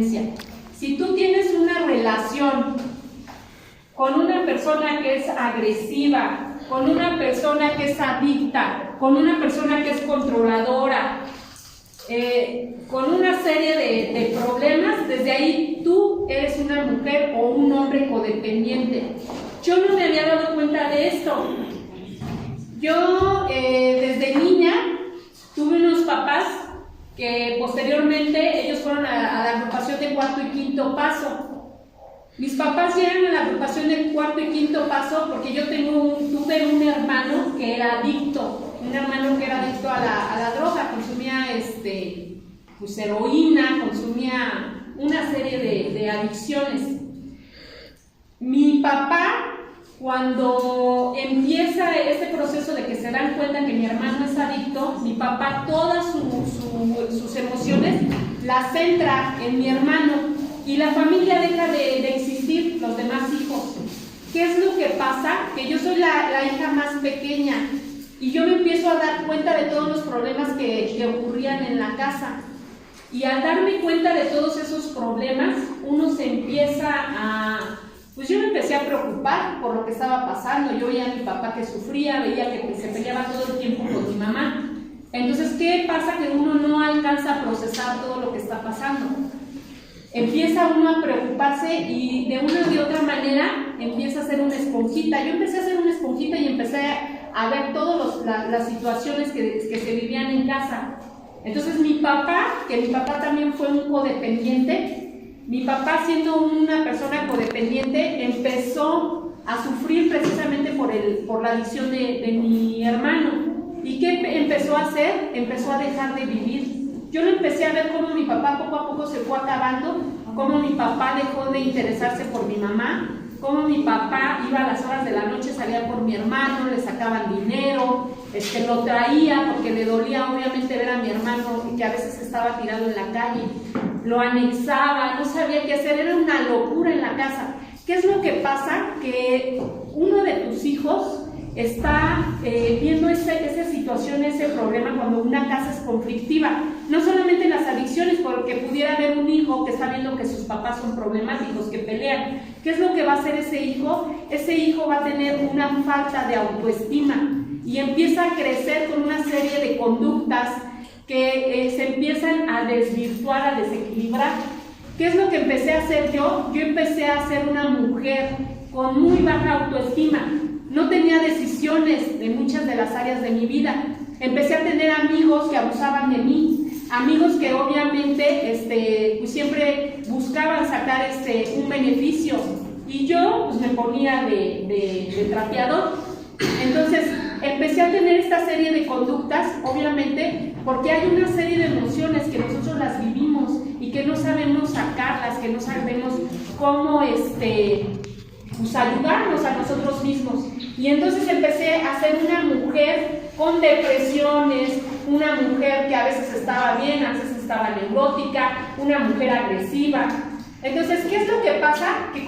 codependencia. Si tú tienes una relación con una persona que es agresiva, con una persona que es adicta, con una persona que es controladora, con una serie de problemas, desde ahí tú eres una mujer o un hombre codependiente. Yo no me había dado cuenta de esto. Yo desde niña tuve unos papás que posteriormente ellos fueron a la agrupación de cuarto y quinto paso. Mis papás llegan a la agrupación de cuarto y quinto paso porque yo tuve un hermano que era adicto, a la droga, consumía pues heroína, consumía una serie de adicciones. Mi papá, cuando empieza este proceso de que se dan cuenta que mi hermano es adicto, mi papá todas sus emociones las centra en mi hermano y la familia deja de existir, los demás hijos. ¿Qué es lo que pasa? Que yo soy la hija más pequeña y yo me empiezo a dar cuenta de todos los problemas que ocurrían en la casa. Y al darme cuenta de todos esos problemas, uno se empieza pues yo me empecé a preocupar por lo que estaba pasando. Yo veía a mi papá que sufría, veía que se peleaba todo el tiempo con mi mamá. Entonces, ¿qué pasa? Que uno no alcanza a procesar todo lo que está pasando. Empieza uno a preocuparse y de una u otra manera empieza a ser una esponjita. Yo empecé a ser una esponjita y empecé a ver todas las situaciones que se vivían en casa. Entonces mi papá también fue un codependiente. Mi papá, siendo una persona codependiente, empezó a sufrir precisamente por la adicción de mi hermano. ¿Y qué empezó a hacer? Empezó a dejar de vivir. Yo lo empecé a ver cómo mi papá poco a poco se fue acabando, cómo mi papá dejó de interesarse por mi mamá, cómo mi papá iba a las horas de la noche, salía por mi hermano, le sacaban dinero, lo traía porque le dolía obviamente ver a mi hermano que a veces estaba tirado en la calle, lo anexaba, no sabía qué hacer, era una locura en la casa. ¿Qué es lo que pasa? Que uno de tus hijos está viendo esa situación, ese problema cuando una casa es conflictiva, no solamente en las adicciones, porque pudiera haber un hijo que está viendo que sus papás son problemáticos, que pelean. ¿Qué es lo que va a hacer ese hijo? Ese hijo va a tener una falta de autoestima y empieza a crecer con una serie de conductas que se empiezan a desvirtuar, a desequilibrar. ¿Qué es lo que empecé a hacer yo? Yo empecé a ser una mujer con muy baja autoestima. No tenía decisiones en muchas de las áreas de mi vida. Empecé a tener amigos que abusaban de mí, amigos que obviamente pues siempre buscaban sacar un beneficio y yo pues me ponía de trapeador. Entonces empecé a tener esta serie de conductas, obviamente, porque hay una serie de emociones que nosotros las vivimos y que no sabemos sacarlas, que no sabemos cómo pues ayudarnos a nosotros mismos. Y entonces empecé a ser una mujer con depresiones, una mujer que a veces estaba bien, a veces estaba neurótica, una mujer agresiva. Entonces, ¿qué es lo que pasa? Que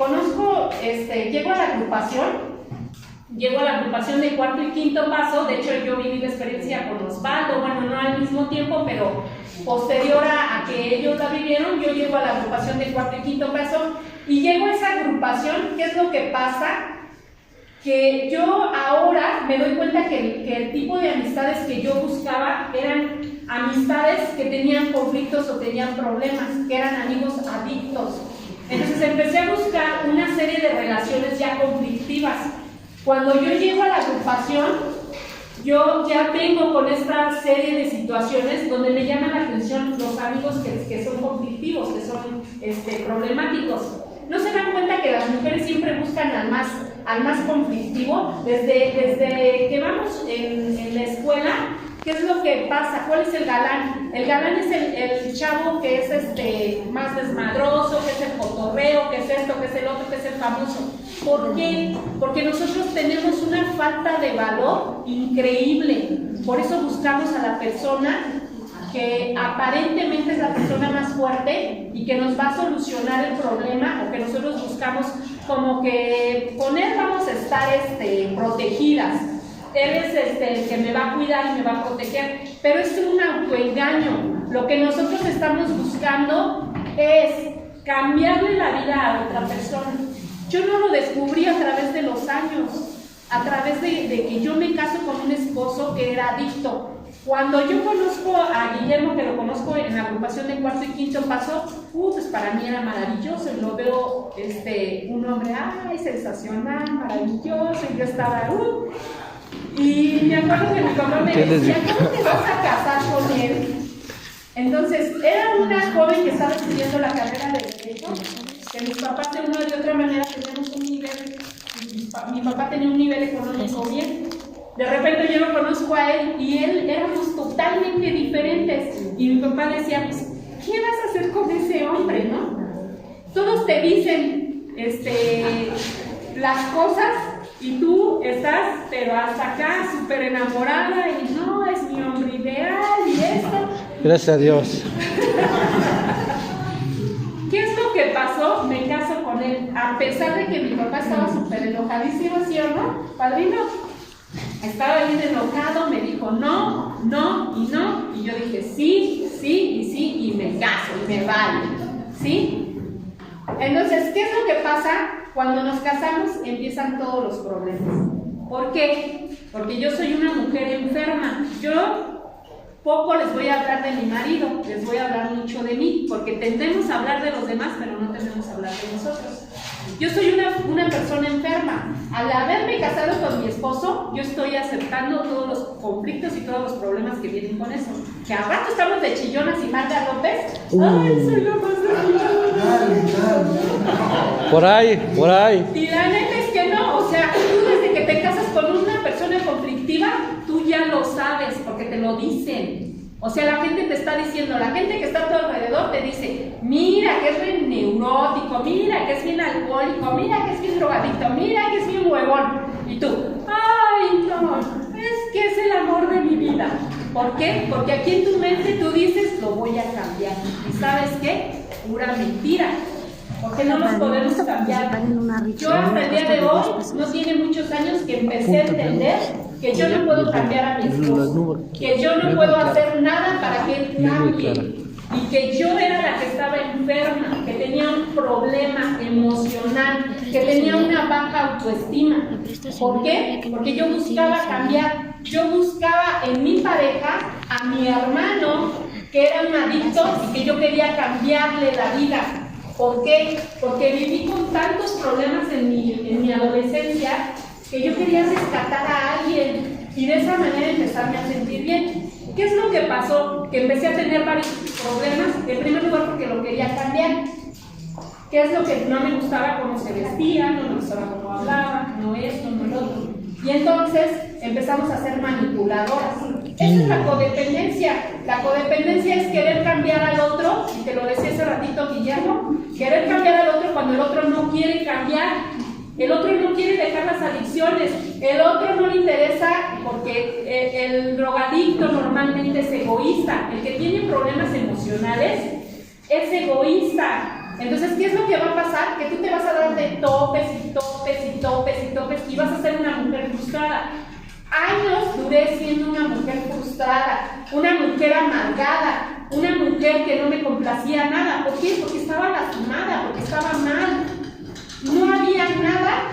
llego a la agrupación de cuarto y quinto paso. De hecho, yo viví la experiencia con Osvaldo, bueno, no al mismo tiempo, pero posterior a que ellos la vivieron, yo llego a la agrupación de cuarto y quinto paso y llego a esa agrupación. ¿Qué es lo que pasa? Que yo ahora me doy cuenta que el tipo de amistades que yo buscaba eran amistades que tenían conflictos o tenían problemas, que eran amigos adictos. Entonces empecé a buscar una serie de relaciones ya conflictivas. Cuando yo llego a la agrupación, yo ya vengo con esta serie de situaciones donde me llaman la atención los amigos que son conflictivos, que son problemáticos. ¿No se dan cuenta que las mujeres siempre buscan al más conflictivo? Desde que vamos en la escuela, ¿qué es lo que pasa? ¿Cuál es el galán? El galán es el chavo que es más desmadroso, que es el cotorreo, que es esto, que es el otro, que es el famoso. ¿Por qué? Porque nosotros tenemos una falta de valor increíble. Por eso buscamos a la persona que aparentemente es la persona más fuerte y que nos va a solucionar el problema, o que nosotros buscamos como que con él vamos a estar protegidas. Él es el que me va a cuidar y me va a proteger, pero es un autoengaño. Lo que nosotros estamos buscando es cambiarle la vida a otra persona. Yo no lo descubrí a través de los años, a través de que yo me caso con un esposo que era adicto. Cuando yo conozco a Guillermo, que lo conozco en la agrupación de cuarto y quinto paso, pues para mí era maravilloso. Lo veo un hombre, sensacional, maravilloso, y yo estaba, y me acuerdo que mi papá me decía, ¿cómo te vas a casar con él? Entonces, era una joven que estaba estudiando la carrera de Derecho, que mis papás de una y de otra manera teníamos un nivel, mi papá tenía un nivel económico bien. De repente yo lo conozco a él y él éramos totalmente diferentes. Y mi papá decía, pues, ¿qué vas a hacer con ese hombre, no? Todos te dicen las cosas y tú estás, pero hasta acá, súper enamorada y no, es mi hombre ideal y esto. Gracias a Dios. ¿Qué es lo que pasó? Me caso con él. A pesar de que mi papá estaba súper enojadísimo, ¿sí o no, padrino? Estaba bien enojado, me dijo no, no y no, y yo dije sí, sí y sí, y me caso, y me vale, ¿sí? Entonces, ¿qué es lo que pasa? Cuando nos casamos empiezan todos los problemas. ¿Por qué? Porque yo soy una mujer enferma. Yo poco les voy a hablar de mi marido, les voy a hablar mucho de mí, porque tendemos a hablar de los demás, pero no tendemos a hablar de nosotros. Yo soy una persona enferma. Al haberme casado con mi esposo, yo estoy aceptando todos los conflictos y todos los problemas que vienen con eso. Que a rato estamos de chillonas y Marta López. ¡Ay, soy la más de Por ahí. Y la neta es que no, o sea, tú desde que te casas con una persona conflictiva, tú ya lo sabes, porque te lo dicen. O sea, la gente te está diciendo, la gente que está a tu alrededor te dice, mira que es bien neurótico, mira que es bien alcohólico, mira que es bien drogadicto, mira que es bien huevón. Y tú, ay no, es que es el amor de mi vida. ¿Por qué? Porque aquí en tu mente tú dices, lo voy a cambiar. ¿Y sabes qué? Pura mentira. Porque no nos podemos cambiar. Yo hasta el día de hoy, no tiene muchos años que empecé a entender que yo no puedo cambiar a mi esposo, que yo no puedo hacer nada para que él cambie, y que yo era la que estaba enferma, que tenía un problema emocional, que tenía una baja autoestima. ¿Por qué? Porque yo buscaba cambiar, yo buscaba en mi pareja a mi hermano, que era un adicto y que yo quería cambiarle la vida. ¿Por qué? Porque viví con tantos problemas en mi adolescencia que yo quería rescatar a alguien y de esa manera empezarme a sentir bien. ¿Qué es lo que pasó? Que empecé a tener varios problemas, en primer lugar porque lo quería cambiar. ¿Qué es lo que no me gustaba? Cómo se vestía, no me gustaba cómo hablaba, no esto, no lo otro. Y entonces empezamos a ser manipuladoras. Esa es la codependencia. La codependencia es querer cambiar al otro, y te lo decía hace ratito Guillermo, querer cambiar al otro cuando el otro no quiere cambiar. El otro no quiere dejar las adicciones, el otro no le interesa porque el drogadicto normalmente es egoísta, el que tiene problemas emocionales es egoísta. Entonces, ¿qué es lo que va a pasar? Que tú te vas a dar de topes y topes y topes y topes y vas a ser una mujer frustrada. Años duré siendo una mujer frustrada, una mujer amargada, una mujer que no me complacía nada. ¿Por qué? Porque estaba lastimada, porque estaba mal. No había nada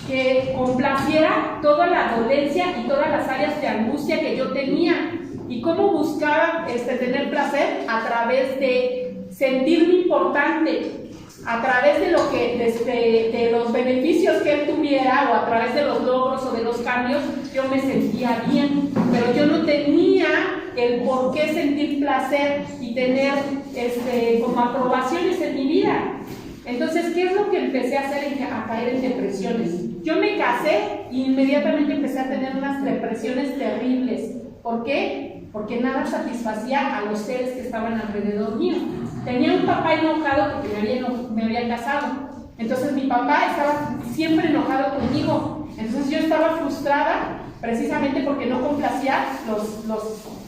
que complaciera toda la dolencia y todas las áreas de angustia que yo tenía. ¿Y cómo buscaba tener placer? A través de sentirme importante, a través de lo que de los beneficios que él tuviera, o a través de los logros o de los cambios, yo me sentía bien, pero yo no tenía el por qué sentir placer y tener como aprobaciones en mi vida. Entonces, ¿qué es lo que empecé a hacer? A caer en depresiones. Yo me casé e inmediatamente empecé a tener unas depresiones terribles. ¿Por qué? Porque nada satisfacía a los seres que estaban alrededor mío. Tenía un papá enojado porque me había casado. Entonces mi papá estaba siempre enojado conmigo. Entonces yo estaba frustrada precisamente porque no complacía los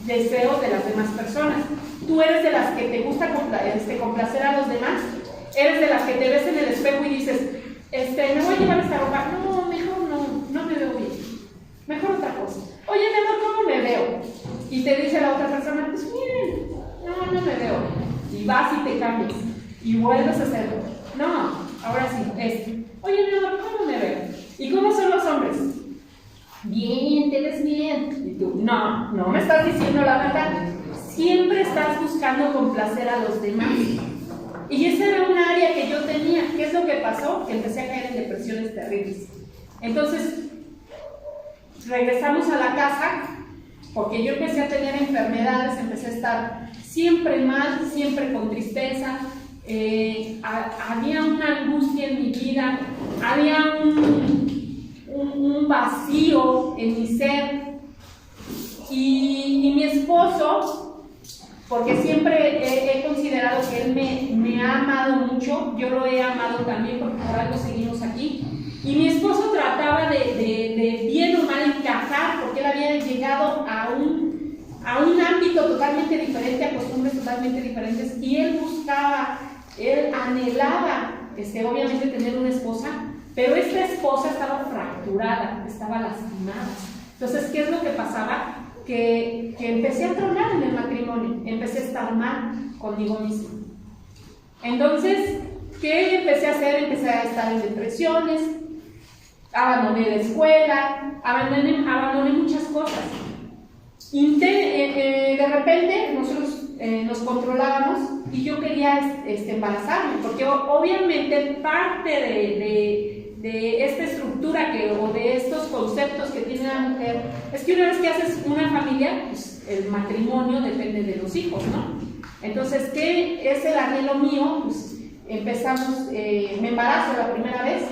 deseos de las demás personas. Tú eres de las que te gusta complacer a los demás. Eres de las que te ves en el espejo y dices, me voy a llevar esta ropa. No, mejor no me veo bien. Mejor otra cosa. Oye, mi amor, ¿cómo me veo? Y te dice la otra persona, pues bien, no me veo. Y vas y te cambias. y vuelves a hacerlo. No, ahora sí, oye, mi amor, ¿cómo me veo? ¿Y cómo son los hombres? Bien, te ves bien. Y tú, no, no me estás diciendo la verdad. Siempre estás buscando complacer a los demás. Y esa era un área que yo tenía. ¿Qué es lo que pasó? Que empecé a caer en depresiones terribles. Entonces, regresamos a la casa, porque yo empecé a tener enfermedades, empecé a estar siempre mal, siempre con tristeza. Había una angustia en mi vida, había un vacío en mi ser. Y mi esposo, porque siempre he considerado que él me ha amado mucho, yo lo he amado también porque por algo seguimos aquí, y mi esposo trataba de bien o mal encajar, porque él había llegado a un ámbito totalmente diferente, a costumbres totalmente diferentes, y él buscaba, él anhelaba, obviamente tener una esposa, pero esta esposa estaba fracturada, estaba lastimada. Entonces, ¿qué es lo que pasaba? Que empecé a tronar en el matrimonio, empecé a estar mal conmigo misma. Entonces, ¿qué empecé a hacer? Empecé a estar en depresiones, abandoné la escuela, abandoné muchas cosas. De repente nosotros nos controlábamos y yo quería embarazarme, porque obviamente parte de esta estructura o de estos conceptos que tiene la mujer es que una vez que haces una familia, pues el matrimonio depende de los hijos, ¿no? Entonces, ¿qué es el anhelo mío? Pues empezamos, me embarazo la primera vez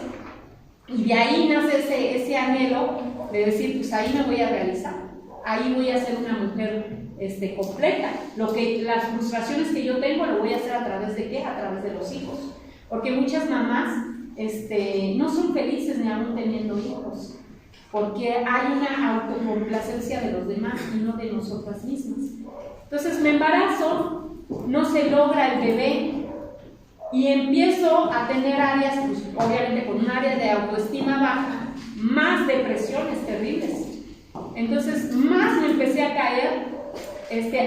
y de ahí nace ese anhelo de decir, pues ahí me voy a realizar, ahí voy a ser una mujer completa. Las frustraciones que yo tengo lo voy a hacer a través de ¿qué? A través de los hijos, porque muchas mamás no son felices ni aún teniendo hijos, porque hay una autocomplacencia de los demás y no de nosotras mismas. Entonces me embarazo, no se logra el bebé y empiezo a tener áreas, pues, obviamente con un área de autoestima baja, más depresiones terribles. Entonces más me empecé a caer,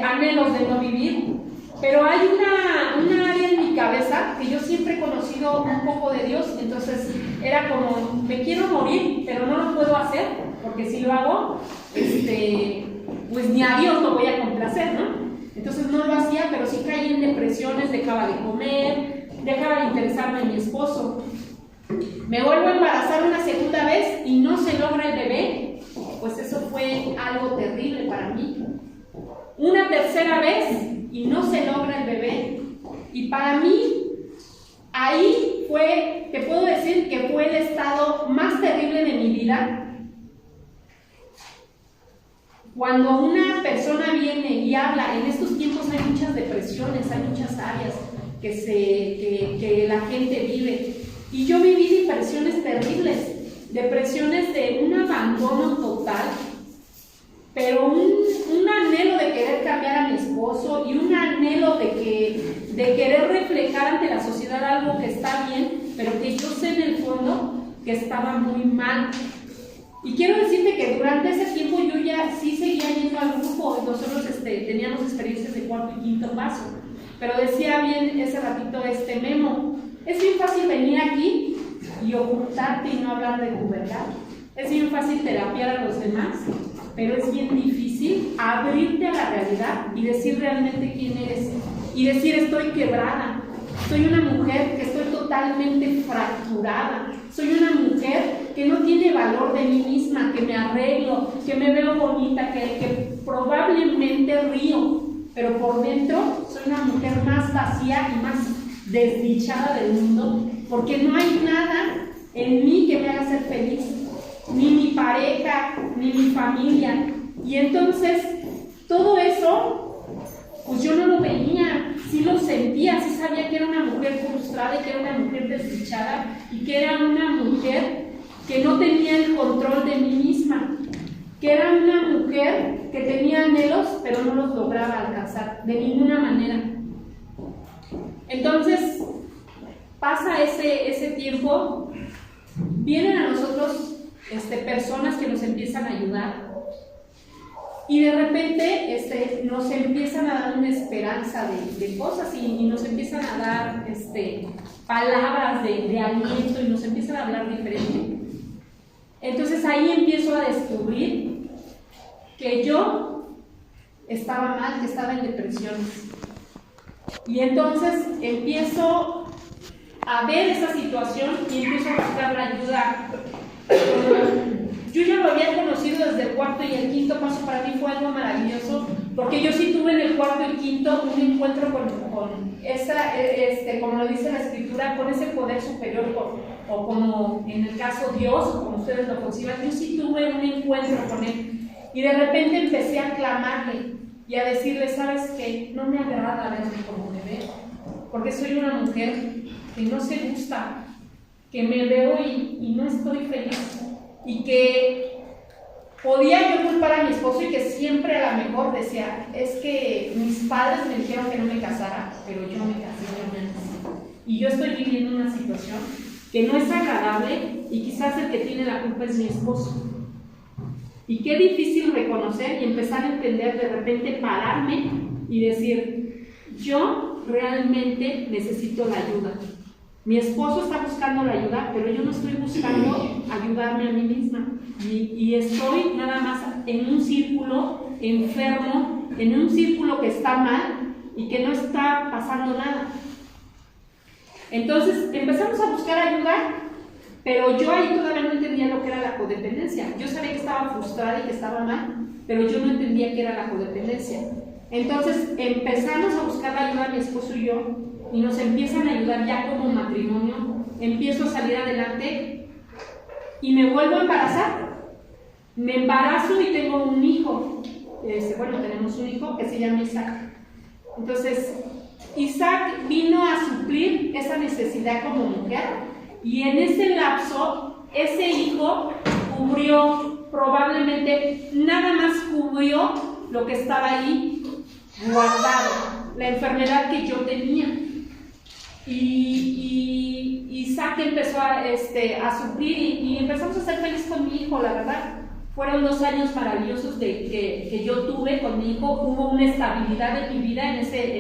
anhelos de no vivir. Pero hay una área en mi cabeza que yo siempre he conocido un poco de Dios, entonces era como, me quiero morir, pero no lo puedo hacer, porque si lo hago, pues ni a Dios lo voy a complacer, ¿no? Entonces no lo hacía, pero sí caí en depresiones, dejaba de comer, dejaba de interesarme en mi esposo. Me vuelvo a embarazar una segunda vez y no se logra el bebé, pues eso fue algo terrible para mí. Una tercera vez y no se logra el bebé, y para mí ahí fue, te puedo decir que fue el estado más terrible de mi vida. Cuando una persona viene y habla, en estos tiempos hay muchas depresiones, hay muchas áreas que la gente vive, y yo viví depresiones terribles, depresiones de un abandono total, pero un anhelo de querer cambiar a mi esposo y un anhelo de querer reflejar ante la sociedad algo que está bien, pero que yo sé en el fondo que estaba muy mal. Y quiero decirte que durante ese tiempo yo ya sí seguía yendo al grupo, nosotros teníamos experiencias de cuarto y quinto paso, pero decía bien ese ratito Memo, es bien fácil venir aquí y ocultarte y no hablar de tu verdad, es bien fácil terapiar a los demás, pero es bien difícil abrirte a la realidad y decir realmente quién eres, y decir estoy quebrada, soy una mujer que estoy totalmente fracturada, soy una mujer que no tiene valor de mí misma, que me arreglo, que me veo bonita, que probablemente río, pero por dentro soy una mujer más vacía y más desdichada del mundo, porque no hay nada en mí que me haga ser feliz, ni mi pareja, ni mi familia. Y entonces todo eso, pues yo no lo veía, sí lo sentía, sí sabía que era una mujer frustrada y que era una mujer desdichada y que era una mujer que no tenía el control de mí misma, que era una mujer que tenía anhelos pero no los lograba alcanzar de ninguna manera. Entonces pasa ese tiempo, vienen a nosotros personas que nos empiezan a ayudar, Y de repente nos empiezan a dar una esperanza de cosas y nos empiezan a dar palabras de aliento y nos empiezan a hablar diferente. Entonces ahí empiezo a descubrir que yo estaba mal, que estaba en depresiones. Y entonces empiezo a ver esa situación y empiezo a buscar la ayuda. Yo ya lo había conocido desde el cuarto y el quinto paso. Para mí fue algo maravilloso, porque yo sí tuve en el cuarto y quinto un encuentro con esa, como lo dice la escritura, con ese poder superior, o como en el caso Dios, o como ustedes lo conciban. Yo sí tuve un encuentro con Él, y de repente empecé a clamarle y a decirle: ¿sabes qué? No me agrada verme como me veo, porque soy una mujer que no se gusta, que me veo y no estoy feliz, y que podía yo culpar a mi esposo, y que siempre a lo mejor decía: es que mis padres me dijeron que no me casara, pero yo me casé, yo me casé, y yo estoy viviendo una situación que no es agradable, y quizás el que tiene la culpa es mi esposo. Y qué difícil reconocer y empezar a entender, de repente pararme y decir: yo realmente necesito la ayuda. Mi esposo está buscando la ayuda, pero yo no estoy buscando ayudarme a mí misma. Y estoy nada más en un círculo enfermo, en un círculo que está mal y que no está pasando nada. Entonces empezamos a buscar ayuda, pero yo ahí todavía no entendía lo que era la codependencia. Yo sabía que estaba frustrada y que estaba mal, pero yo no entendía qué era la codependencia. Entonces empezamos a buscar la ayuda, mi esposo y yo, y nos empiezan a ayudar ya como matrimonio. Empiezo a salir adelante y me vuelvo a embarazar. Me embarazo y tengo un hijo. Tenemos un hijo que se llama Isaac. Entonces, Isaac vino a suplir esa necesidad como mujer, y en ese lapso, ese hijo cubrió, probablemente nada más cubrió lo que estaba ahí guardado, la enfermedad que yo tenía. Y Isaac empezó a suplir, y empezamos a ser felices con mi hijo, la verdad. Fueron 2 años maravillosos que yo tuve con mi hijo. Hubo una estabilidad en mi vida, en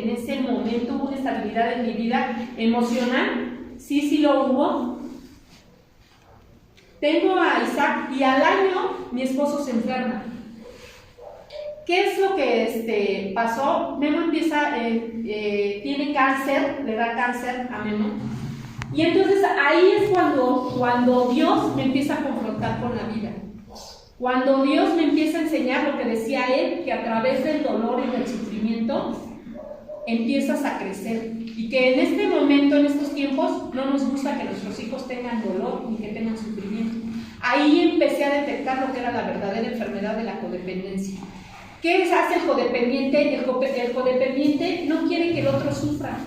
ese momento hubo una estabilidad en mi vida emocional. Sí lo hubo. Tengo a Isaac, y al año mi esposo se enferma. ¿Qué es lo que pasó? Memo empieza, tiene cáncer, le da cáncer a Memo. Y entonces ahí es cuando Dios me empieza a confrontar con la vida. Cuando Dios me empieza a enseñar lo que decía Él, que a través del dolor y del sufrimiento empiezas a crecer. Y que en este momento, en estos tiempos, no nos gusta que nuestros hijos tengan dolor ni que tengan sufrimiento. Ahí empecé a detectar lo que era la verdadera enfermedad de la codependencia. ¿Qué hace el codependiente? El codependiente no quiere que el otro sufra.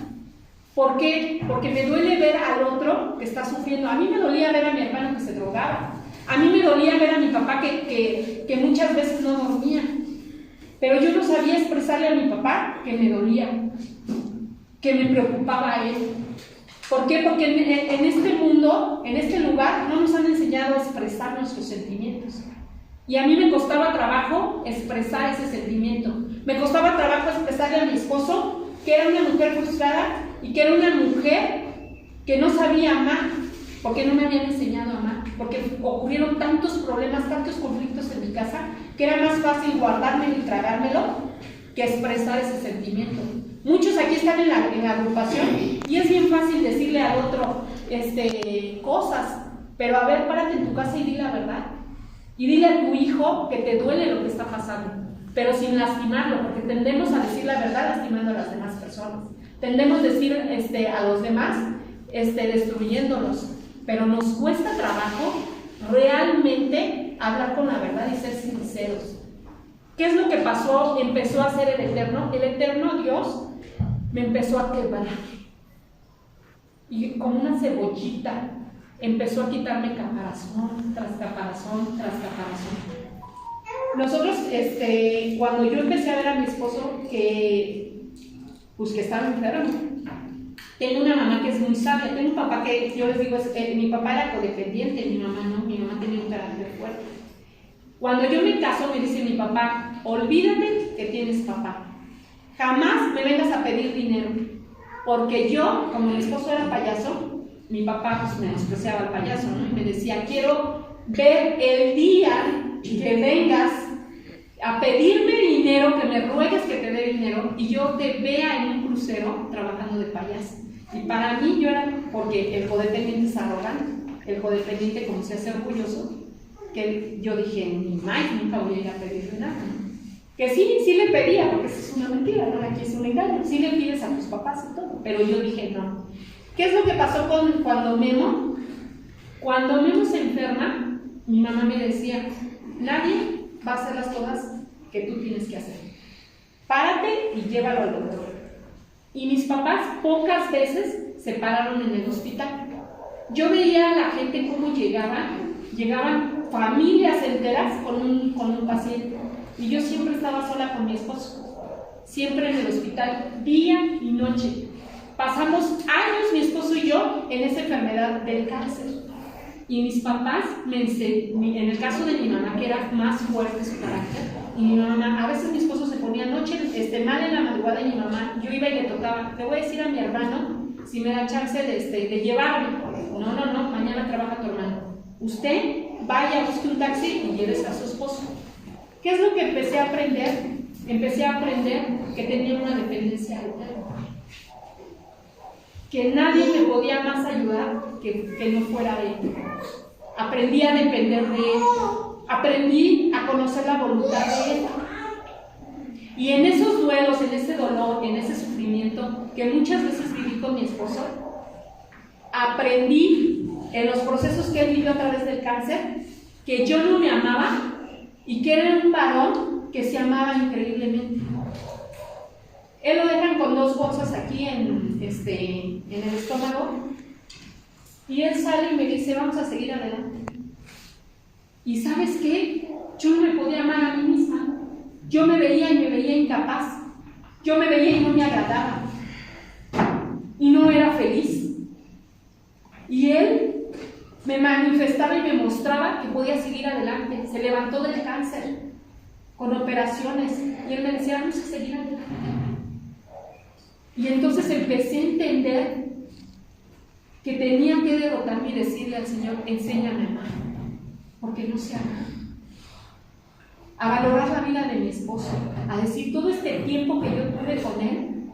¿Por qué? Porque me duele ver al otro que está sufriendo. A mí me dolía ver a mi hermano que se drogaba. A mí me dolía ver a mi papá que muchas veces no dormía. Pero yo no sabía expresarle a mi papá que me dolía, que me preocupaba a él. ¿Por qué? Porque en este mundo, en este lugar, no nos han enseñado a expresar nuestros sentimientos. Y a mí me costaba trabajo expresar ese sentimiento. Me costaba trabajo expresarle a mi esposo que era una mujer frustrada y que era una mujer que no sabía amar, porque no me habían enseñado a amar, porque ocurrieron tantos problemas, tantos conflictos en mi casa, que era más fácil guardármelo y tragármelo que expresar ese sentimiento. Muchos aquí están en la agrupación y es bien fácil decirle al otro cosas, pero a ver, párate en tu casa y di la verdad. Y dile a tu hijo que te duele lo que está pasando, pero sin lastimarlo, porque tendemos a decir la verdad lastimando a las demás personas. Tendemos a decir a los demás destruyéndolos, pero nos cuesta trabajo realmente hablar con la verdad y ser sinceros. ¿Qué es lo que pasó? Empezó a hacer el eterno Dios me empezó a quebrar, y como una cebollita empezó a quitarme caparazón tras caparazón tras caparazón. Nosotros, cuando yo empecé a ver a mi esposo que estaba enfermo, tengo una mamá que es muy sabia, tengo un papá que yo les digo, mi papá era codependiente, mi mamá no, mi mamá tenía un carácter fuerte. Cuando yo me caso, me dice mi papá: olvídate que tienes papá. Jamás me vengas a pedir dinero, porque yo, como mi esposo era payaso, mi papá pues me despreciaba al payaso, ¿no? Y me decía, quiero ver el día que vengas a pedirme dinero, que me ruegues que te dé dinero, y yo te vea en un crucero trabajando de payaso. Y para mí yo era, porque el codependiente es arrogante, el codependiente como se hace orgulloso, que yo dije, ni más, nunca voy a ir a pedirle nada, ¿no? Que sí le pedía, porque eso es una mentira, ¿no? Aquí es un engaño, sí le pides a tus papás y todo, pero yo dije, no. ¿Qué es lo que pasó cuando Memo? Cuando Memo se enferma, mi mamá me decía, nadie va a hacer las cosas que tú tienes que hacer. Párate y llévalo al doctor. Y mis papás pocas veces se pararon en el hospital. Yo veía a la gente cómo llegaban familias enteras con un paciente. Y yo siempre estaba sola con mi esposo, siempre en el hospital, día y noche. Pasamos años, mi esposo y yo, en esa enfermedad del cáncer. Y mis papás, en el caso de mi mamá, que era más fuerte su carácter, y mi mamá, a veces mi esposo se ponía noche, mal en la madrugada, y mi mamá, yo iba y le tocaba, le voy a decir a mi hermano si me da chance de llevarme. No, mañana trabaja tu hermano. Usted vaya, busque un taxi y lleves a su esposo. ¿Qué es lo que empecé a aprender? Empecé a aprender que tenía una dependencia alterna. Que nadie me podía más ayudar que no fuera él. Aprendí a depender de él. Aprendí a conocer la voluntad de él. Y en esos duelos, en ese dolor, en ese sufrimiento que muchas veces viví con mi esposo, aprendí en los procesos que él vivió a través del cáncer que yo no me amaba y que era un varón que se amaba increíblemente. Él lo dejan con 2 bolsas aquí en el estómago, y él sale y me dice, vamos a seguir adelante. ¿Y sabes qué? Yo no me podía amar a mí misma. Yo me veía incapaz. Yo me veía y no me agradaba. Y no era feliz. Y él me manifestaba y me mostraba que podía seguir adelante. Se levantó del cáncer con operaciones y él me decía, vamos a seguir adelante. Y entonces empecé a entender que tenía que derrotarme y decirle al Señor, enséñame a amar, porque no sé amar. A valorar la vida de mi esposo, a decir, todo este tiempo que yo tuve con él,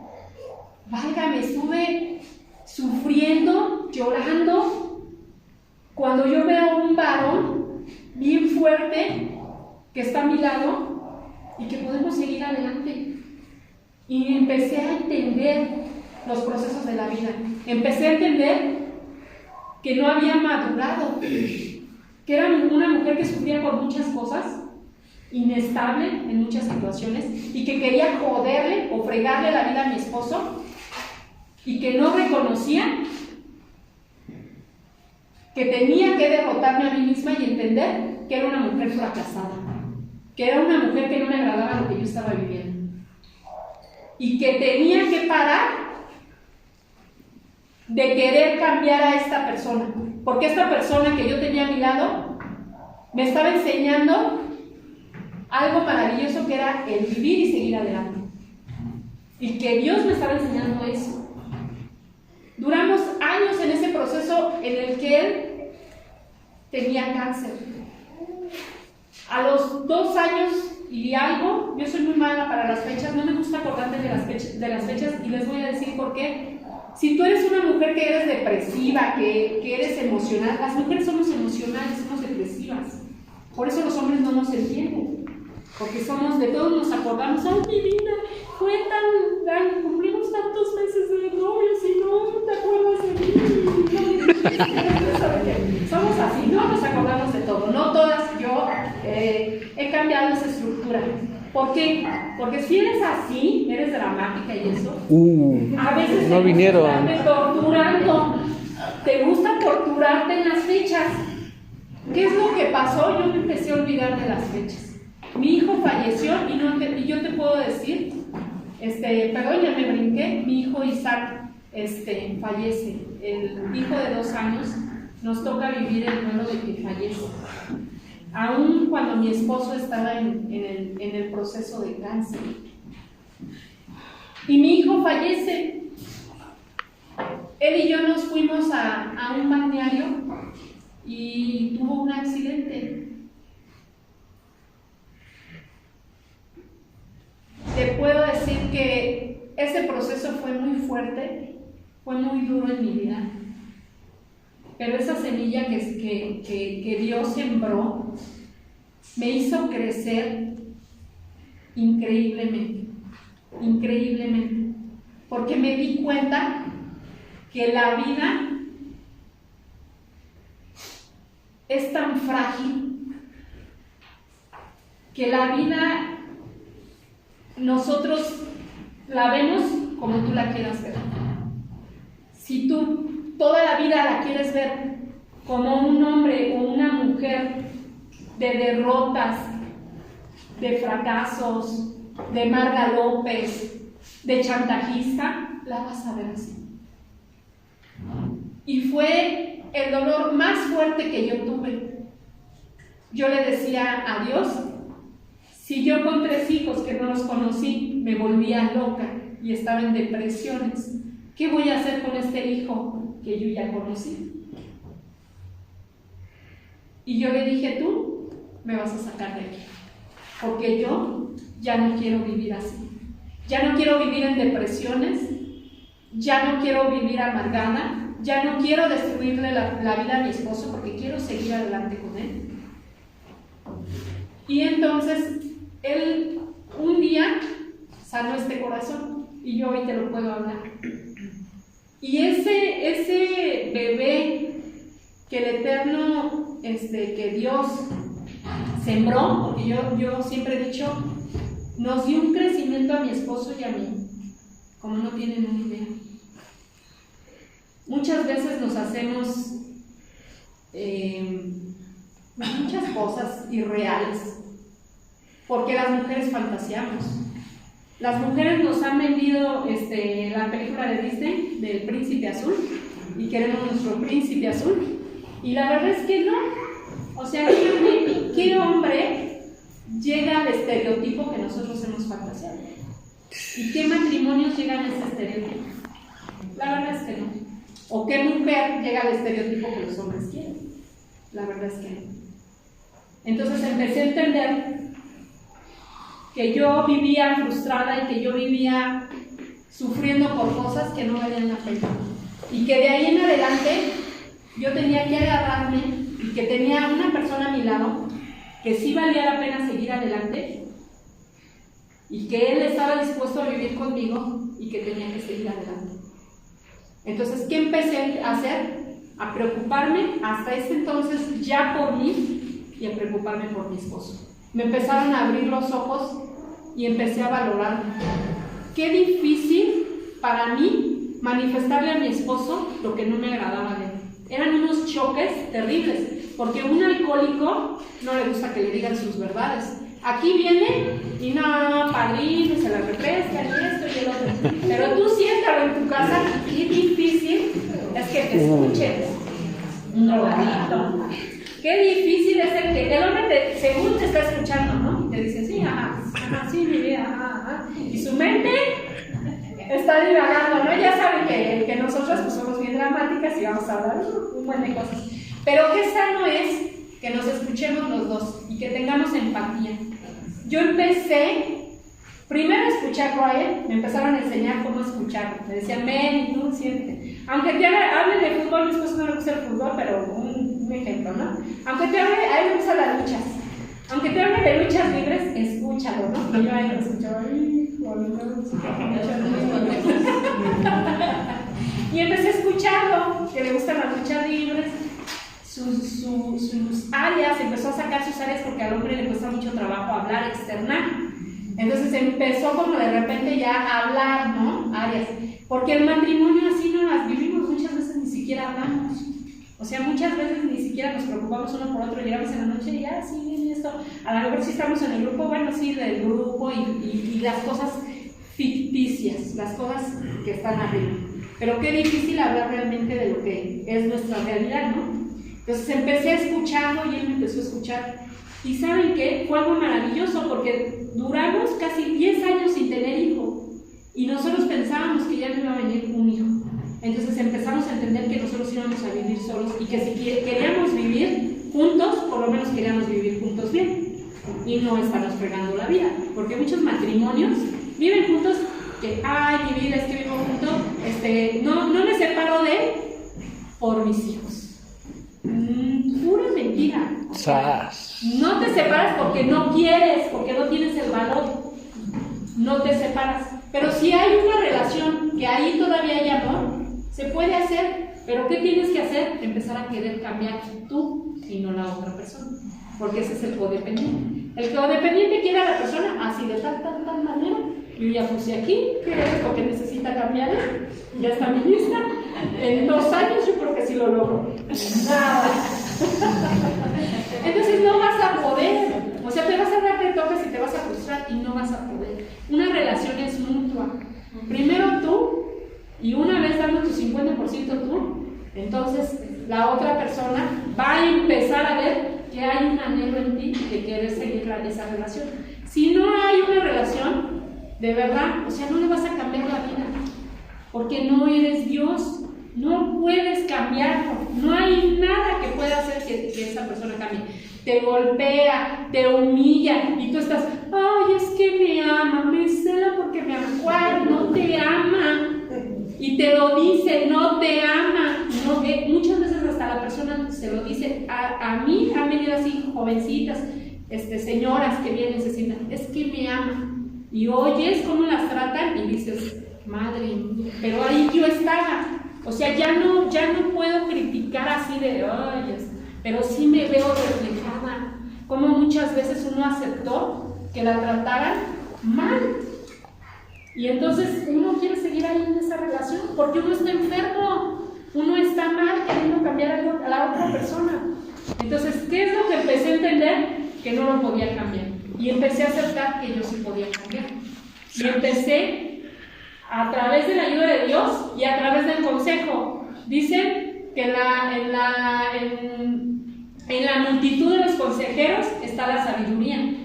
válgame, estuve sufriendo, llorando. Cuando yo veo a un varón bien fuerte que está a mi lado y que podemos seguir adelante. Y empecé a entender los procesos de la vida. Empecé a entender que no había madurado, que era una mujer que sufría por muchas cosas, inestable en muchas situaciones, y que quería joderle o fregarle la vida a mi esposo, y que no reconocía que tenía que derrotarme a mí misma y entender que era una mujer fracasada, que era una mujer que no me agradaba lo que yo estaba viviendo, y que tenía que parar de querer cambiar a esta persona, porque esta persona que yo tenía a mi lado me estaba enseñando algo maravilloso, que era el vivir y seguir adelante, y que Dios me estaba enseñando eso. Duramos años en ese proceso en el que él tenía cáncer. A los 2 años y algo, yo soy muy mala para las fechas, no me gusta acordarme de las fechas, y les voy a decir por qué. Si tú eres una mujer que eres depresiva, que eres emocional, las mujeres somos emocionales, somos depresivas. Por eso los hombres no nos entienden, porque somos, de todos nos acordamos, ay, mi vida, fue cumplimos tantos meses de novios y no te acuerdas de mí. Somos así, no nos acordamos de todo, no todas. Yo he cambiado esa estructura. ¿Por qué? Porque si eres así, eres dramática y eso, a veces no vinieron. Torturando. Te gusta torturarte en las fechas. ¿Qué es lo que pasó? Yo me empecé a olvidar de las fechas. Mi hijo falleció y yo te puedo decir, perdón, ya me brinqué, mi hijo Isaac fallece. El hijo de 2 años nos toca vivir el duelo de que fallece. Aún aún cuando mi esposo estaba en el proceso de cáncer. Y mi hijo fallece. Él y yo nos fuimos a un balneario y tuvo un accidente. Te puedo decir que ese proceso fue muy fuerte, fue muy duro en mi vida. Pero esa semilla que Dios sembró me hizo crecer increíblemente, increíblemente. Porque me di cuenta que la vida es tan frágil, que la vida nosotros la vemos como tú la quieras ver. Si tú toda la vida la quieres ver como un hombre o una mujer de derrotas, de fracasos, de Marga López, de chantajista, la vas a ver así. Y fue el dolor más fuerte que yo tuve. Yo le decía a Dios, si yo con 3 hijos que no los conocí me volvía loca y estaba en depresiones, ¿qué voy a hacer con este hijo que yo ya conocí? Y yo le dije, tú me vas a sacar de aquí, porque yo ya no quiero vivir así. Ya no quiero vivir en depresiones, ya no quiero vivir amargada, ya no quiero destruirle la vida a mi esposo porque quiero seguir adelante con él. Y entonces, él un día sanó este corazón y yo hoy te lo puedo hablar. Y ese bebé que el Eterno, que Dios sembró, porque yo siempre he dicho, nos dio un crecimiento a mi esposo y a mí, como no tienen una idea. Muchas veces nos hacemos muchas cosas irreales, porque las mujeres fantaseamos. Las mujeres nos han vendido la película de Disney del Príncipe Azul y queremos nuestro Príncipe Azul, y la verdad es que no. O sea, ¿qué hombre llega al estereotipo que nosotros hemos fantaseado? ¿Y qué matrimonios llegan a ese estereotipo? La verdad es que no. ¿O qué mujer llega al estereotipo que los hombres quieren? La verdad es que no. Entonces empecé a entender que yo vivía frustrada y que yo vivía sufriendo por cosas que no valían la pena. Y que de ahí en adelante yo tenía que agarrarme y que tenía una persona a mi lado que sí valía la pena seguir adelante y que él estaba dispuesto a vivir conmigo y que tenía que seguir adelante. Entonces, ¿qué empecé a hacer? A preocuparme hasta ese entonces ya por mí y a preocuparme por mi esposo. Me empezaron a abrir los ojos y empecé a valorarme. Qué difícil para mí manifestarle a mi esposo lo que no me agradaba de él. Eran unos choques terribles, porque a un alcohólico no le gusta que le digan sus verdades. Aquí viene y no, padrino, se la refresca y esto y el otro. Pero tú siéntalo en tu casa, qué difícil es que te escuches. No, bonito. Qué difícil es el hombre según te está escuchando, ¿no? Y te dice, sí, ajá, sí, mi vida, ajá. Y su mente está divagando, ¿no? Ya saben que nosotros pues somos bien dramáticas y vamos a hablar un buen de cosas. Pero qué sano es que nos escuchemos los dos y que tengamos empatía. Yo empecé primero a escuchar Ryan, me empezaron a enseñar cómo escuchar. Me decían, ven y tú siéntete. Aunque te hablen de fútbol, mi esposo no le gusta el fútbol, pero un ejemplo, ¿no? Aunque te hable, a él le gustan las luchas. Aunque te hable de luchas libres, escúchalo, ¿no? Y yo ahí lo escuchaba. Y empecé a escucharlo, que le gustan las luchas libres, sus áreas, empezó a sacar sus áreas porque al hombre le cuesta mucho trabajo hablar, externar. Entonces empezó como de repente ya a hablar, ¿no? Áreas. Porque el matrimonio así no las vivimos, muchas veces ni siquiera hablamos. O sea, muchas veces ni siquiera nos preocupamos uno por otro, llegamos en la noche y ya, sí, bien esto. A lo mejor si estamos en el grupo, bueno, sí, del grupo y las cosas ficticias, las cosas que están arriba. Pero qué difícil hablar realmente de lo que es nuestra realidad, ¿no? Entonces empecé a escucharlo y él me empezó a escuchar. Y ¿saben qué? Fue algo maravilloso porque duramos casi 10 años sin tener hijo. Y nosotros pensábamos que ya no iba a venir un hijo. Entonces empezamos a entender que nosotros íbamos a vivir solos y que si queríamos vivir juntos, por lo menos queríamos vivir juntos bien. Y no estarnos fregando la vida. Porque muchos matrimonios viven juntos que, ay, mi vida es que vivo juntos, no me separo de él por mis hijos. Pura mentira. O sea, no te separas porque no quieres, porque no tienes el valor. No te separas. Pero si hay una relación que ahí todavía hay amor, se puede hacer. Pero ¿qué tienes que hacer? Empezar a querer cambiar tú y no la otra persona. Porque ese es el codependiente. El codependiente quiere a la persona así de tal manera. Yo ya puse aquí, ¿qué es lo que necesita cambiar? Ya está mi lista. En 2 años yo creo que sí lo logro. Nada. Entonces no vas a poder. O sea, te vas a dar retoques y te vas a frustrar y no vas a poder. Una relación es mutua. Primero tú, y una vez dando tu 50% tú, entonces la otra persona va a empezar a ver que hay un anhelo en ti de querer seguir esa relación. Si no hay una relación, de verdad, o sea, no le vas a cambiar la vida, porque no eres Dios, no puedes cambiarlo, no hay nada que pueda hacer que esa persona cambie. Te golpea, te humilla, y tú estás, ay, es que me ama, me cela porque me ama. ¿Cuál? No te ama. Y te lo dice, no te ama. No, muchas veces hasta la persona se lo dice. A mí han venido así jovencitas, señoras que vienen y se sientan, es que me ama. Y oyes cómo las tratan y dices, madre mía, pero ahí yo estaba. O sea, ya no puedo criticar así de, ay, pero sí me veo reflejada. Como muchas veces uno aceptó que la trataran mal. Y entonces uno quiere seguir ahí en esa relación porque uno está enfermo, uno está mal queriendo cambiar a la otra persona. Entonces, ¿qué es lo que empecé a entender? Que no lo podía cambiar. Y empecé a aceptar que yo sí podía cambiar. Y empecé a través de la ayuda de Dios y a través del consejo. Dicen que en la multitud de los consejeros está la sabiduría.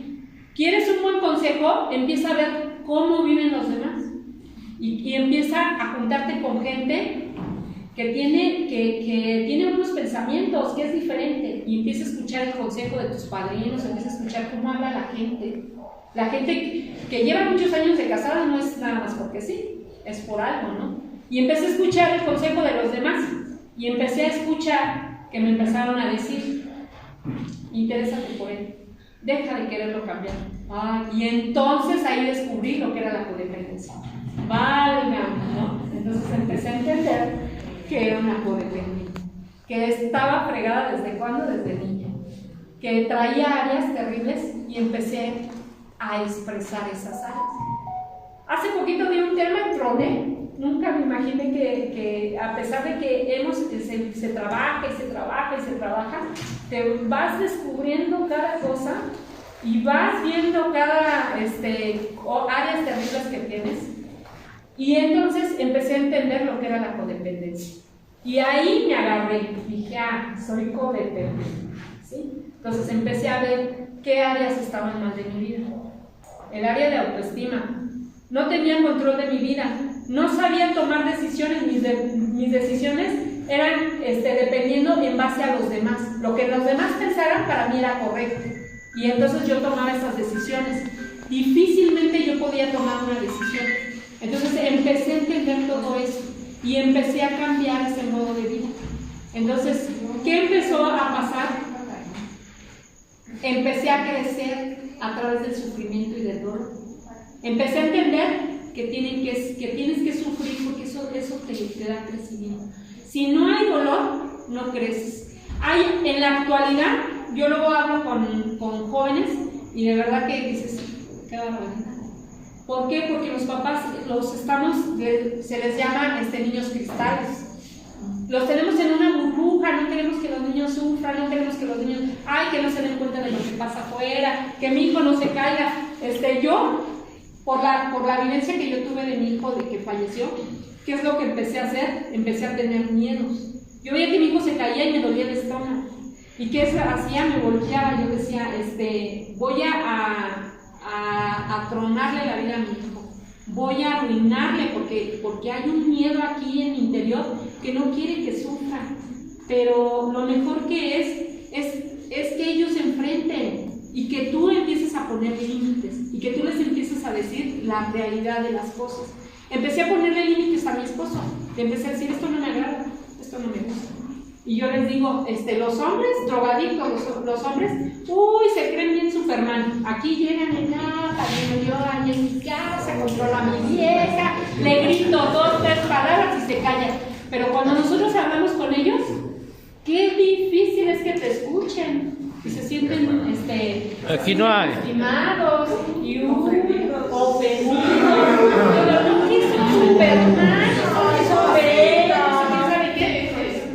¿Quieres un buen consejo? Empieza a ver cómo viven los demás y empieza a juntarte con gente que tiene unos pensamientos, que es diferente, y empieza a escuchar el consejo de tus padrinos, empieza a escuchar cómo habla la gente que lleva muchos años de casada. No es nada más porque sí, es por algo, ¿no? Y empecé a escuchar el consejo de los demás y empecé a escuchar que me empezaron a decir, interésate por él, deja de quererlo cambiar. Y entonces ahí descubrí lo que era la codependencia. Válgame, ¿no? Entonces empecé a entender que era una codependiente, que estaba fregada desde cuándo, desde niña, que traía áreas terribles y empecé a expresar esas áreas. Hace poquito di un tema y troné. Nunca me imaginé que a pesar de que se trabaja y se trabaja y se trabaja, te vas descubriendo cada cosa y vas viendo cada áreas terribles que tienes. Y entonces empecé a entender lo que era la codependencia. Y ahí me agarré, dije, soy codependiente, ¿sí? Entonces empecé a ver qué áreas estaban mal de mi vida. El área de autoestima. No tenía control de mi vida, no sabía tomar decisiones, mis decisiones eran dependiendo en base a los demás. Lo que los demás pensaran para mí era correcto. Y entonces yo tomaba esas decisiones. Difícilmente yo podía tomar una decisión. Entonces empecé a entender todo eso y empecé a cambiar ese modo de vida. Entonces, ¿qué empezó a pasar? Empecé a crecer a través del sufrimiento y del dolor. Empecé a entender que tienes que sufrir porque eso te da crecimiento. Si no hay dolor, no creces. En la actualidad, yo luego hablo con jóvenes y de verdad que dices, qué barbaridad. ¿Por qué? Porque los papás se les llama niños cristales. Los tenemos en una burbuja, no queremos que los niños sufran, no queremos que los niños, que no se den cuenta de lo que pasa afuera, que mi hijo no se caiga. Yo, por la vivencia que yo tuve de mi hijo, de que falleció, ¿qué es lo que empecé a hacer? Empecé a tener miedos. Yo veía que mi hijo se caía y me dolía el estómago. ¿Y qué hacía? Me volteaba, yo decía, voy a tronarle la vida a mi hijo, voy a arruinarle porque hay un miedo aquí en mi interior que no quiere que sufra, pero lo mejor que es que ellos se enfrenten y que tú empieces a poner límites y que tú les empieces a decir la realidad de las cosas. Empecé a ponerle límites a mi esposo, le empecé a decir, esto no me agrada, esto no me gusta. Y yo les digo, los hombres, drogadictos, los hombres, se creen bien Superman. Aquí llegan y también yo ahí en mi casa, controlo a mi vieja, le grito 2, 3 palabras y se calla. Pero cuando nosotros hablamos con ellos, qué difícil es que te escuchen. Y se sienten aquí no hay estimados y ofendidos. Pero no que son Superman, son superhéroes, ¿sabe qué?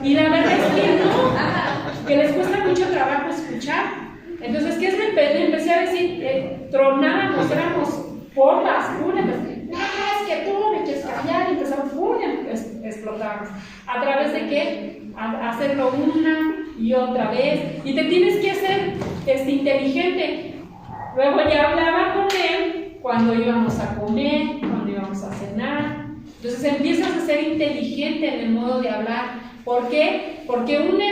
Y la verdad es que no, que les cuesta mucho trabajo escuchar. Entonces, ¿qué es lo que empecé a decir? Tronábamos, éramos porras, es que tú no me quieres callar, y empezamos, explotábamos. ¿A través de qué? Hacerlo una y otra vez, y te tienes que hacer inteligente. Luego ya hablaba con él cuando íbamos a comer, cuando íbamos a cenar. Entonces empiezas a ser inteligente en el modo de hablar. ¿Por qué? Porque una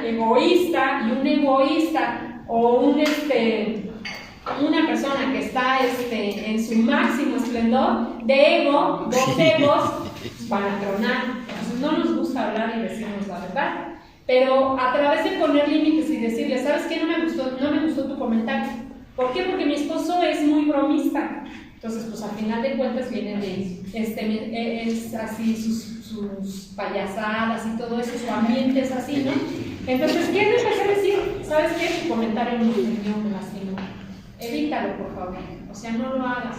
egoísta y un egoísta o una persona que está en su máximo esplendor de ego, 2 egos, van a tronar. Entonces no nos gusta hablar y decirnos la verdad. Pero a través de poner límites y decirle, ¿sabes qué? No me gustó tu comentario. ¿Por qué? Porque mi esposo es muy bromista. Entonces, pues al final de cuentas vienen es así sus payasadas y todo eso, su ambiente es así, ¿no? Entonces, ¿qué le empecé a decir? ¿Sabes qué? Tu comentario me ofendió, me lastimó. Evítalo, por favor. O sea, no lo hagas.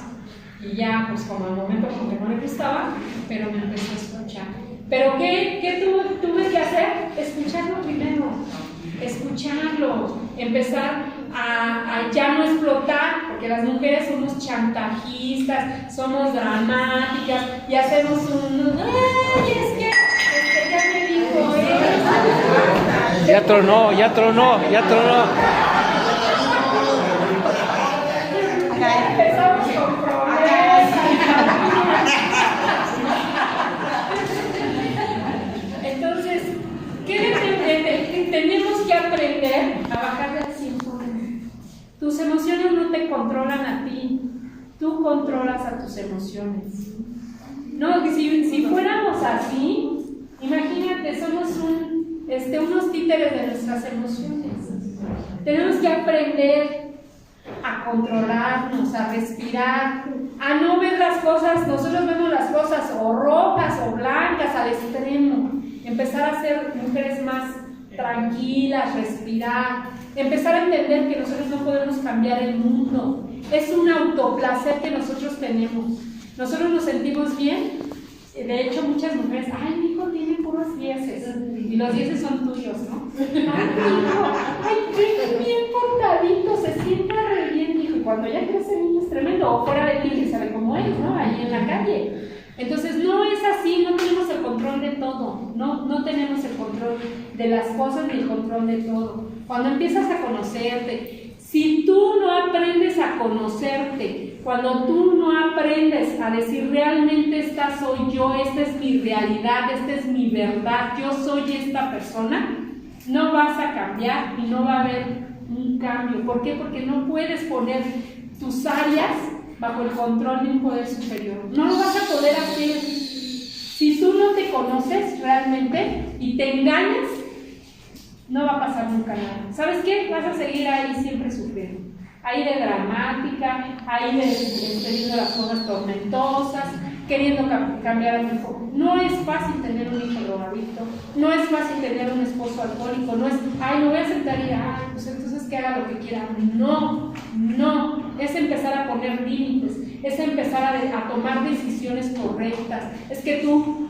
Y ya, pues como al momento como que no le gustaba, pero me empezó a escuchar. Pero ¿qué tuve que hacer? Escucharlo primero. Escucharlo. Empezar a ya no explotar, porque las mujeres somos chantajistas, somos dramáticas y hacemos ¡ay, es que ya me dijo eso! Ya tronó. Empezamos con problemas. Entonces, ¿qué tenemos que aprender a bajarle al 100%? Tus emociones no te controlan a ti, tú controlas a tus emociones. No, si fuéramos así, imagínate, somos unos títeres de nuestras emociones. Tenemos que aprender a controlarnos, a respirar, a no ver las cosas. Nosotros vemos las cosas o rojas o blancas al extremo. Empezar a ser mujeres más tranquilas, respirar, empezar a entender que nosotros no podemos cambiar el mundo. Es un autoplacer que nosotros tenemos. Nosotros nos sentimos bien. De hecho, muchas mujeres, ay, mi hijo tiene puros 10 y los 10 son tuyos, ¿no? Ay, hijo, ay, bien portadito, se sienta re bien, hijo. Y cuando ya crece el niño es tremendo, o fuera de ti, que sabe cómo es, ¿no? Ahí en la calle. Entonces, no es así, no tenemos el control de todo, no tenemos el control de las cosas ni el control de todo. Cuando empiezas a conocerte, si tú no aprendes a conocerte, cuando tú no aprendes a decir realmente esta soy yo, esta es mi realidad, esta es mi verdad, yo soy esta persona, no vas a cambiar y no va a haber un cambio. ¿Por qué? Porque no puedes poner tus áreas bajo el control de un poder superior. No lo vas a poder hacer. Si tú no te conoces realmente y te engañas, no va a pasar nunca nada. ¿Sabes qué? Vas a seguir ahí siempre sufriendo. Ahí de dramática, ahí viendo las cosas tormentosas, queriendo cambiar a tu hijo. No es fácil tener un hijo drogadicto, no es fácil tener un esposo alcohólico, no es, ay, lo voy a sentar y, ay, pues entonces que haga lo que quiera. No, es empezar a poner límites, es empezar a tomar decisiones correctas, es que tú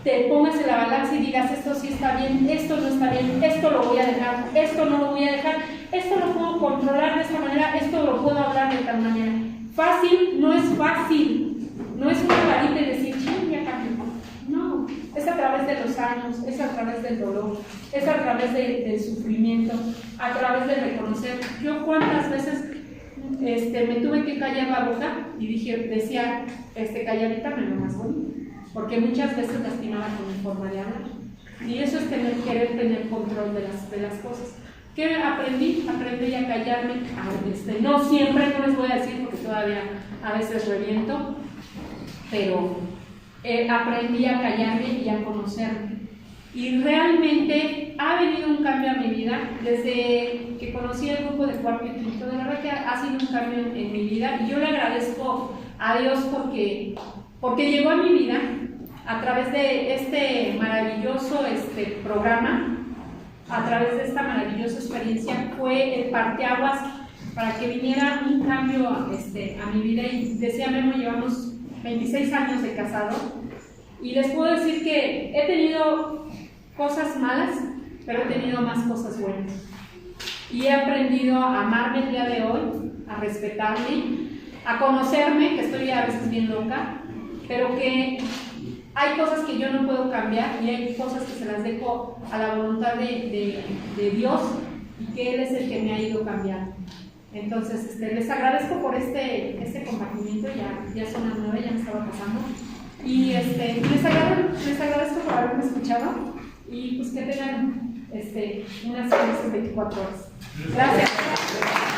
te pongas en la balanza y digas, esto sí está bien, esto no está bien, esto lo voy a dejar, esto no lo voy a dejar, esto lo puedo controlar de esta manera, esto lo puedo hablar de tal manera. Fácil, no es fácil, no es una varita y decir, sí, ya cambió. No, es a través de los años. años, es a través del dolor, es a través del sufrimiento, a través de reconocer. Yo cuántas veces me tuve que callar la boca y decía, calladita me veo más bonita, porque muchas veces lastimaba con mi forma de hablar. Y eso es querer tener control de las cosas. ¿Qué aprendí? Aprendí a callarme. No siempre, no les voy a decir porque todavía a veces reviento, pero aprendí a callarme y a conocerme. Y realmente ha venido un cambio a mi vida desde que conocí el grupo de Cuarto y Quinto. De verdad que ha sido un cambio en mi vida y yo le agradezco a Dios porque llegó a mi vida a través de este maravilloso programa, a través de esta maravillosa experiencia. Fue el parteaguas para que viniera un cambio a mi vida. Y decía Memo, llevamos 26 años de casado y les puedo decir que he tenido cosas malas, pero he tenido más cosas buenas. Y he aprendido a amarme el día de hoy, a respetarme, a conocerme, que estoy a veces bien loca, pero que hay cosas que yo no puedo cambiar y hay cosas que se las dejo a la voluntad de Dios y que Él es el que me ha ido cambiando. Entonces, les agradezco por este compartimiento, ya son las 9, ya me estaba pasando. Y les agradezco por haberme escuchado y pues que tengan unas felices 24 horas. Gracias.